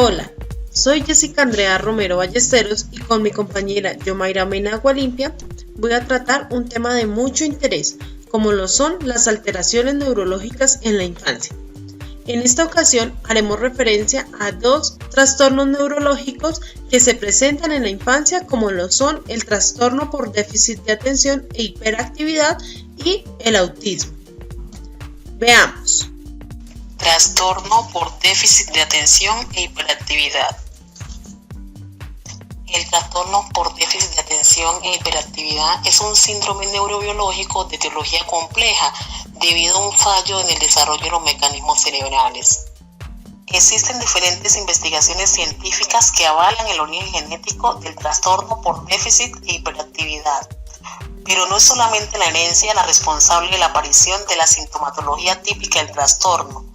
Hola, soy Jessica Andrea Romero Ballesteros y con mi compañera Yomaira Mena Agualimpia voy a tratar un tema de mucho interés, como lo son las alteraciones neurológicas en la infancia. En esta ocasión haremos referencia a dos trastornos neurológicos que se presentan en la infancia, como lo son el trastorno por déficit de atención e hiperactividad y el autismo. Veamos. Trastorno por déficit de atención e hiperactividad. El trastorno por déficit de atención e hiperactividad es un síndrome neurobiológico de etiología compleja debido a un fallo en el desarrollo de los mecanismos cerebrales. Existen diferentes investigaciones científicas que avalan el origen genético del trastorno por déficit e hiperactividad, pero no es solamente la herencia la responsable de la aparición de la sintomatología típica del trastorno.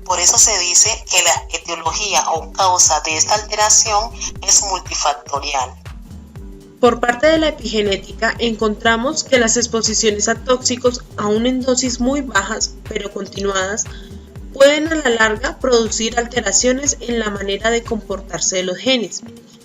Por eso se dice que la etiología o causa de esta alteración es multifactorial. Por parte de la epigenética encontramos que las exposiciones a tóxicos, aún en dosis muy bajas pero continuadas, pueden a la larga producir alteraciones en la manera de comportarse de los genes,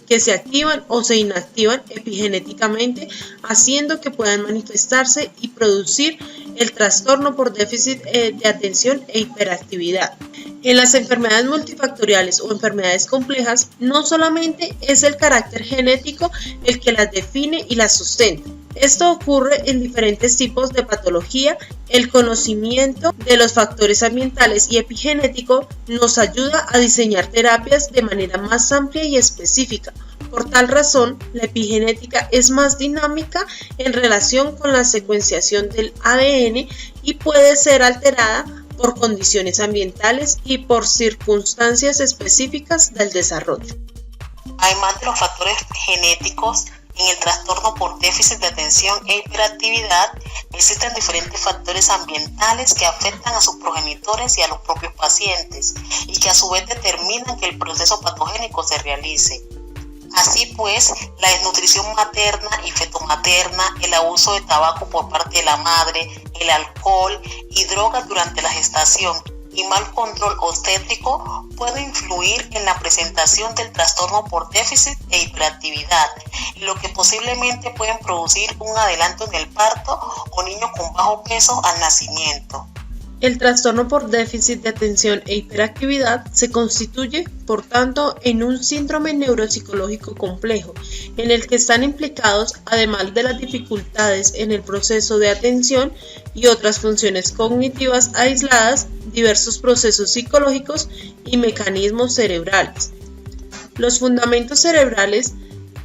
que se activan o se inactivan epigenéticamente, haciendo que puedan manifestarse y producir el trastorno por déficit de atención e hiperactividad. En las enfermedades multifactoriales o enfermedades complejas, no solamente es el carácter genético el que las define y las sustenta. Esto ocurre en diferentes tipos de patología. El conocimiento de los factores ambientales y epigenéticos nos ayuda a diseñar terapias de manera más amplia y específica. Por tal razón, la epigenética es más dinámica en relación con la secuenciación del ADN y puede ser alterada por condiciones ambientales y por circunstancias específicas del desarrollo. Además de los factores genéticos, en el trastorno por déficit de atención e hiperactividad existen diferentes factores ambientales que afectan a sus progenitores y a los propios pacientes y que a su vez determinan que el proceso patogénico se realice. Así pues, la desnutrición materna y fetomaterna, el abuso de tabaco por parte de la madre, el alcohol y drogas durante la gestación y mal control obstétrico pueden influir en la presentación del trastorno por déficit e hiperactividad, lo que posiblemente pueden producir un adelanto en el parto o niños con bajo peso al nacimiento. El trastorno por déficit de atención e hiperactividad se constituye, por tanto, en un síndrome neuropsicológico complejo, en el que están implicados, además de las dificultades en el proceso de atención y otras funciones cognitivas aisladas, diversos procesos psicológicos y mecanismos cerebrales. Los fundamentos cerebrales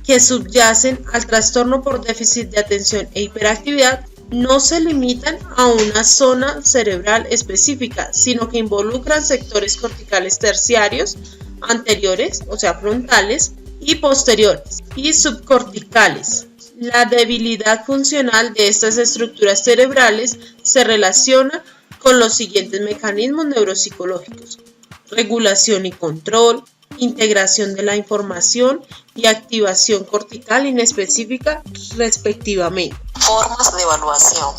que subyacen al trastorno por déficit de atención e hiperactividad no se limitan a una zona cerebral específica, sino que involucran sectores corticales terciarios, anteriores, o sea frontales, y posteriores, y subcorticales. La debilidad funcional de estas estructuras cerebrales se relaciona con los siguientes mecanismos neuropsicológicos: regulación y control, integración de la información y activación cortical inespecífica, respectivamente. Formas de evaluación.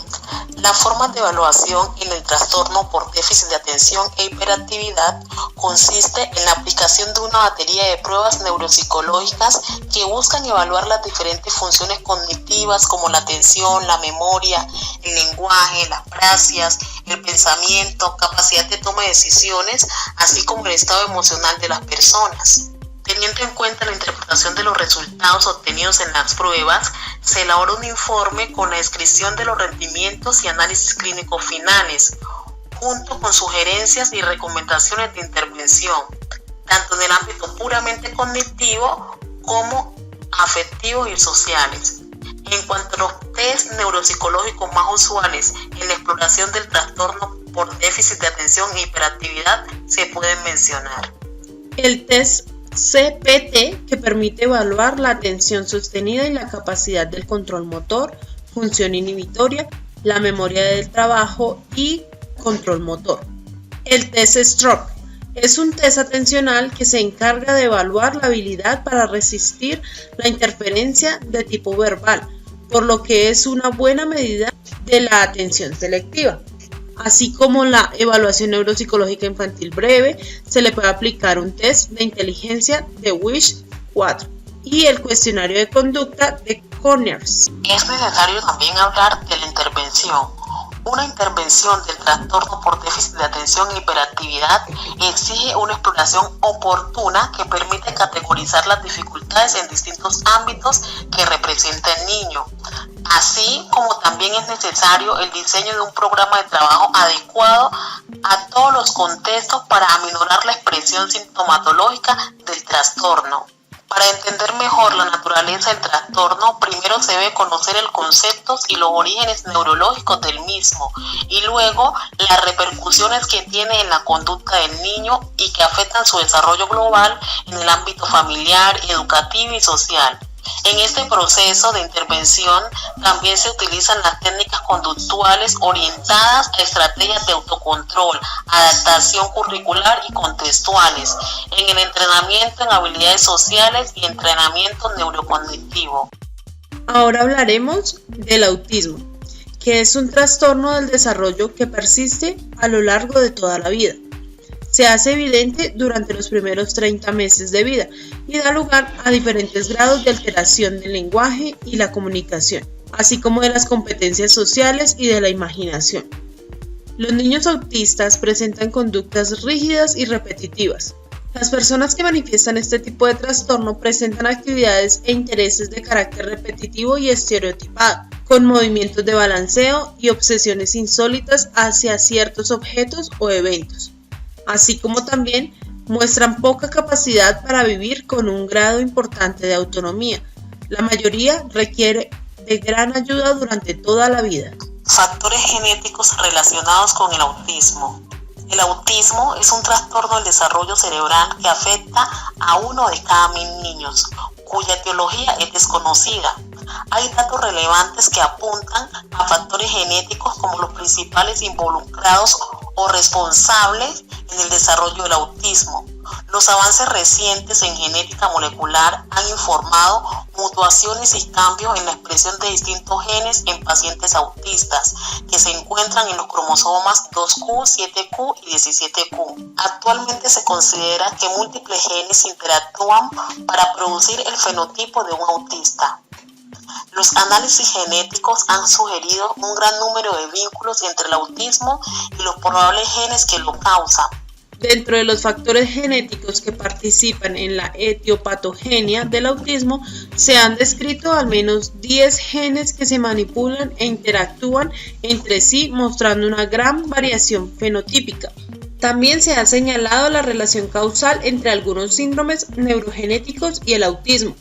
Las formas de evaluación en el trastorno por déficit de atención e hiperactividad consiste en la aplicación de una batería de pruebas neuropsicológicas que buscan evaluar las diferentes funciones cognitivas como la atención, la memoria, el lenguaje, las praxias, el pensamiento, capacidad de toma de decisiones, así como el estado emocional de las personas. Teniendo en cuenta la interpretación de los resultados obtenidos en las pruebas, se elabora un informe con la descripción de los rendimientos y análisis clínicos finales, junto con sugerencias y recomendaciones de intervención, tanto en el ámbito puramente cognitivo como afectivos y sociales. En cuanto a los test neuropsicológicos más usuales en la exploración del trastorno por déficit de atención e hiperactividad, se pueden mencionar: el test CPT, que permite evaluar la atención sostenida y la capacidad del control motor, función inhibitoria, la memoria del trabajo y control motor. El test Stroop es un test atencional que se encarga de evaluar la habilidad para resistir la interferencia de tipo verbal, por lo que es una buena medida de la atención selectiva. así como la evaluación neuropsicológica infantil breve. Se le puede aplicar un test de inteligencia de WISH-IV y el cuestionario de conducta de Conners. Es necesario también hablar de la intervención. Una intervención del trastorno por déficit de atención e hiperactividad exige una exploración oportuna que permite categorizar las dificultades en distintos ámbitos que representa el niño, así como también es necesario el diseño de un programa de trabajo adecuado a todos los contextos para aminorar la expresión sintomatológica del trastorno. Para entender mejor la naturaleza del trastorno, primero se debe conocer el concepto y los orígenes neurológicos del mismo, y luego las repercusiones que tiene en la conducta del niño y que afectan su desarrollo global en el ámbito familiar, educativo y social. En este proceso de intervención también se utilizan las técnicas conductuales orientadas a estrategias de autocontrol, adaptación curricular y contextuales, en el entrenamiento en habilidades sociales y entrenamiento neurocognitivo. Ahora hablaremos del autismo, que es un trastorno del desarrollo que persiste a lo largo de toda la vida. Se hace evidente durante los primeros 30 meses de vida y da lugar a diferentes grados de alteración del lenguaje y la comunicación, así como de las competencias sociales y de la imaginación. Los niños autistas presentan conductas rígidas y repetitivas. Las personas que manifiestan este tipo de trastorno presentan actividades e intereses de carácter repetitivo y estereotipado, con movimientos de balanceo y obsesiones insólitas hacia ciertos objetos o eventos, así como también muestran poca capacidad para vivir con un grado importante de autonomía. La mayoría requiere de gran ayuda durante toda la vida. Factores genéticos relacionados con el autismo. El autismo es un trastorno del desarrollo cerebral que afecta a 1 de cada 1000 niños, cuya etiología es desconocida. Hay datos relevantes que apuntan a factores genéticos como los principales involucrados o responsables en el desarrollo del autismo. Los avances recientes en genética molecular han informado mutaciones y cambios en la expresión de distintos genes en pacientes autistas que se encuentran en los cromosomas 2Q, 7Q y 17Q. Actualmente se considera que múltiples genes interactúan para producir el fenotipo de un autista. Los análisis genéticos han sugerido un gran número de vínculos entre el autismo y los probables genes que lo causan. Dentro de los factores genéticos que participan en la etiopatogenia del autismo, se han descrito al menos 10 genes que se manipulan e interactúan entre sí, mostrando una gran variación fenotípica. También se ha señalado la relación causal entre algunos síndromes neurogenéticos y el autismo,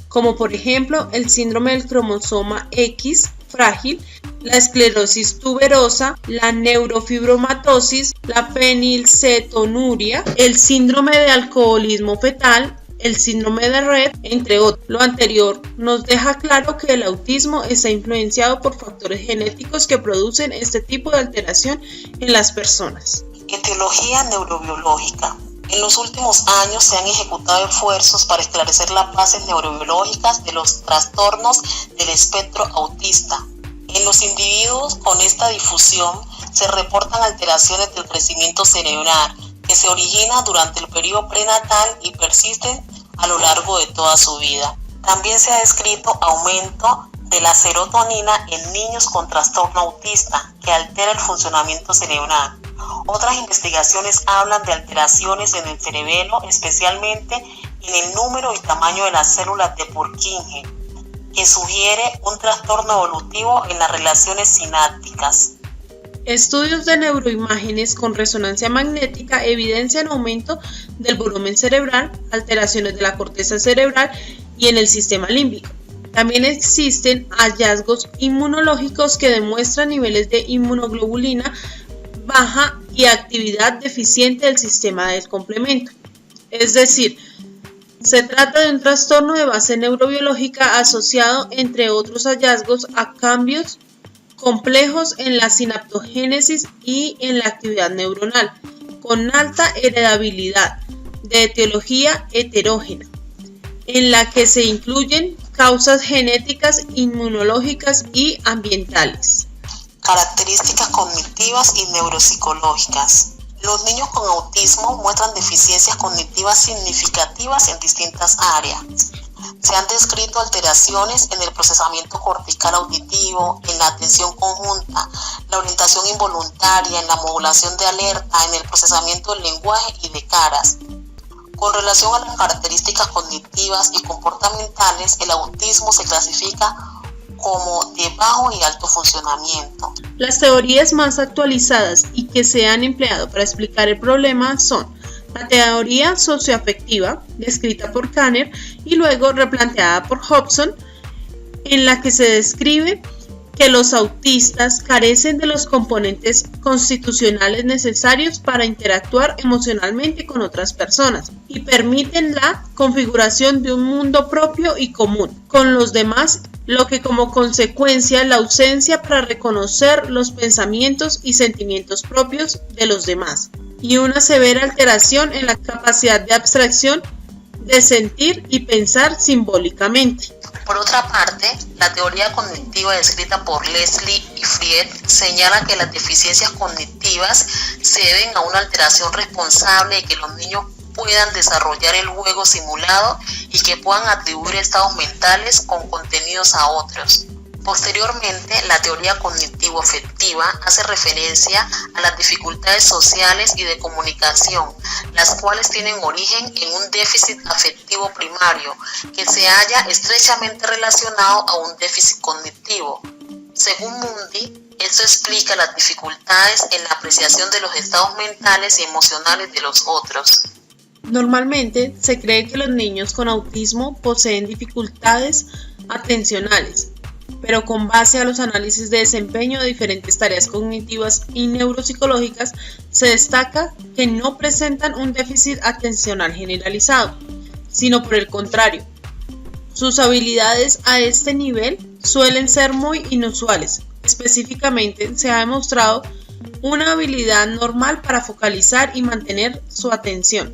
como por ejemplo el síndrome del cromosoma X frágil, la esclerosis tuberosa, la neurofibromatosis, la fenilcetonuria, el síndrome de alcoholismo fetal, el síndrome de Rett, entre otros. Lo anterior nos deja claro que el autismo está influenciado por factores genéticos que producen este tipo de alteración en las personas. Etiología neurobiológica. En los últimos años se han ejecutado esfuerzos para esclarecer las bases neurobiológicas de los trastornos del espectro autista. En los individuos con esta difusión se reportan alteraciones del crecimiento cerebral que se originan durante el periodo prenatal y persisten a lo largo de toda su vida. También se ha descrito aumento de la serotonina en niños con trastorno autista que altera el funcionamiento cerebral. Otras investigaciones hablan de alteraciones en el cerebelo, especialmente en el número y tamaño de las células de Purkinje, que sugiere un trastorno evolutivo en las relaciones sinápticas. Estudios de neuroimágenes con resonancia magnética evidencian aumento del volumen cerebral, alteraciones de la corteza cerebral y en el sistema límbico. También existen hallazgos inmunológicos que demuestran niveles de inmunoglobulina baja y actividad deficiente del sistema del complemento. Es decir, se trata de un trastorno de base neurobiológica asociado, entre otros hallazgos, a cambios complejos en la sinaptogénesis y en la actividad neuronal, con alta heredabilidad, de etiología heterógena, en la que se incluyen causas genéticas, inmunológicas y ambientales. Características cognitivas y neuropsicológicas. Los niños con autismo muestran deficiencias cognitivas significativas en distintas áreas. Se han descrito alteraciones en el procesamiento cortical auditivo, en la atención conjunta, la orientación involuntaria, en la modulación de alerta, en el procesamiento del lenguaje y de caras. Con relación a las características cognitivas y comportamentales, el autismo se clasifica como de bajo y alto funcionamiento. Las teorías más actualizadas y que se han empleado para explicar el problema son la teoría socioafectiva, descrita por Kanner y luego replanteada por Hobson, en la que se describe que los autistas carecen de los componentes constitucionales necesarios para interactuar emocionalmente con otras personas y permiten la configuración de un mundo propio y común con los demás, lo que como consecuencia la ausencia para reconocer los pensamientos y sentimientos propios de los demás y una severa alteración en la capacidad de abstracción de sentir y pensar simbólicamente. Por otra parte, la teoría cognitiva descrita por Leslie y Fried señala que las deficiencias cognitivas se deben a una alteración responsable de que los niños puedan desarrollar el juego simulado y que puedan atribuir estados mentales con contenidos a otros. Posteriormente, la teoría cognitivo-afectiva hace referencia a las dificultades sociales y de comunicación, las cuales tienen origen en un déficit afectivo primario que se halla estrechamente relacionado a un déficit cognitivo. Según Mundy, esto explica las dificultades en la apreciación de los estados mentales y emocionales de los otros. Normalmente se cree que los niños con autismo poseen dificultades atencionales, pero con base a los análisis de desempeño de diferentes tareas cognitivas y neuropsicológicas, se destaca que no presentan un déficit atencional generalizado, sino por el contrario. Sus habilidades a este nivel suelen ser muy inusuales. Específicamente, se ha demostrado una habilidad normal para focalizar y mantener su atención,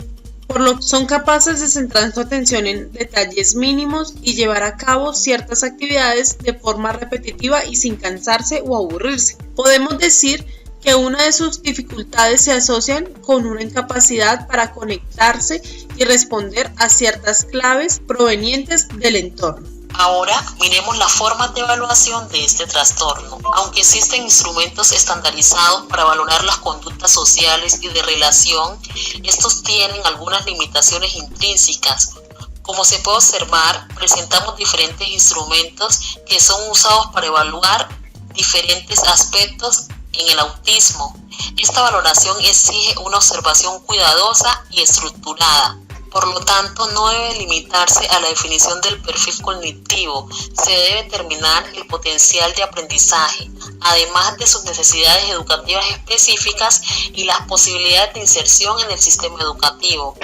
por lo que son capaces de centrar su atención en detalles mínimos y llevar a cabo ciertas actividades de forma repetitiva y sin cansarse o aburrirse. Podemos decir que una de sus dificultades se asocian con una incapacidad para conectarse y responder a ciertas claves provenientes del entorno. Ahora miremos las formas de evaluación de este trastorno. Aunque existen instrumentos estandarizados para valorar las conductas sociales y de relación, estos tienen algunas limitaciones intrínsecas. Como se puede observar, presentamos diferentes instrumentos que son usados para evaluar diferentes aspectos en el autismo. Esta valoración exige una observación cuidadosa y estructurada. Por lo tanto, no debe limitarse a la definición del perfil cognitivo, se debe determinar el potencial de aprendizaje, además de sus necesidades educativas específicas y las posibilidades de inserción en el sistema educativo.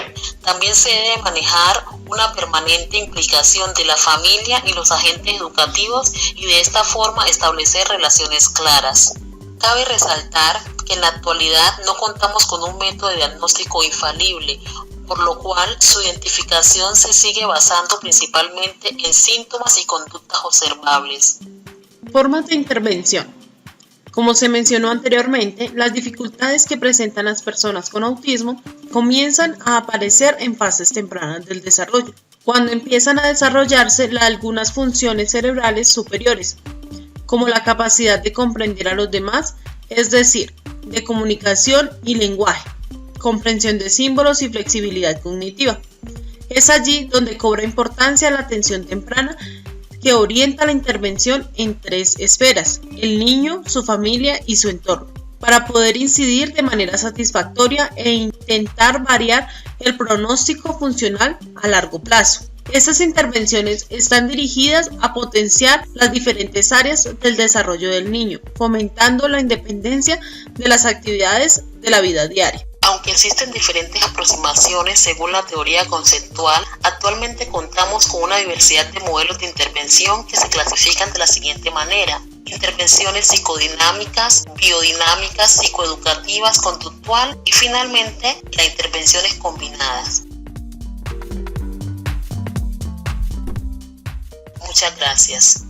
También se debe manejar una permanente implicación de la familia y los agentes educativos y de esta forma establecer relaciones claras. Cabe resaltar que en la actualidad no contamos con un método de diagnóstico infalible, por lo cual su identificación se sigue basando principalmente en síntomas y conductas observables. Formas de intervención. Como se mencionó anteriormente, las dificultades que presentan las personas con autismo comienzan a aparecer en fases tempranas del desarrollo, cuando empiezan a desarrollarse algunas funciones cerebrales superiores, como la capacidad de comprender a los demás, es decir, de comunicación y lenguaje, comprensión de símbolos y flexibilidad cognitiva. Es allí donde cobra importancia la atención temprana que orienta la intervención en 3 esferas: el niño, su familia y su entorno, para poder incidir de manera satisfactoria e intentar variar el pronóstico funcional a largo plazo. Estas intervenciones están dirigidas a potenciar las diferentes áreas del desarrollo del niño, fomentando la independencia de las actividades de la vida diaria. Aunque existen diferentes aproximaciones según la teoría conceptual, actualmente contamos con una diversidad de modelos de intervención que se clasifican de la siguiente manera: intervenciones psicodinámicas, biodinámicas, psicoeducativas, conductual y finalmente las intervenciones combinadas. Muchas gracias.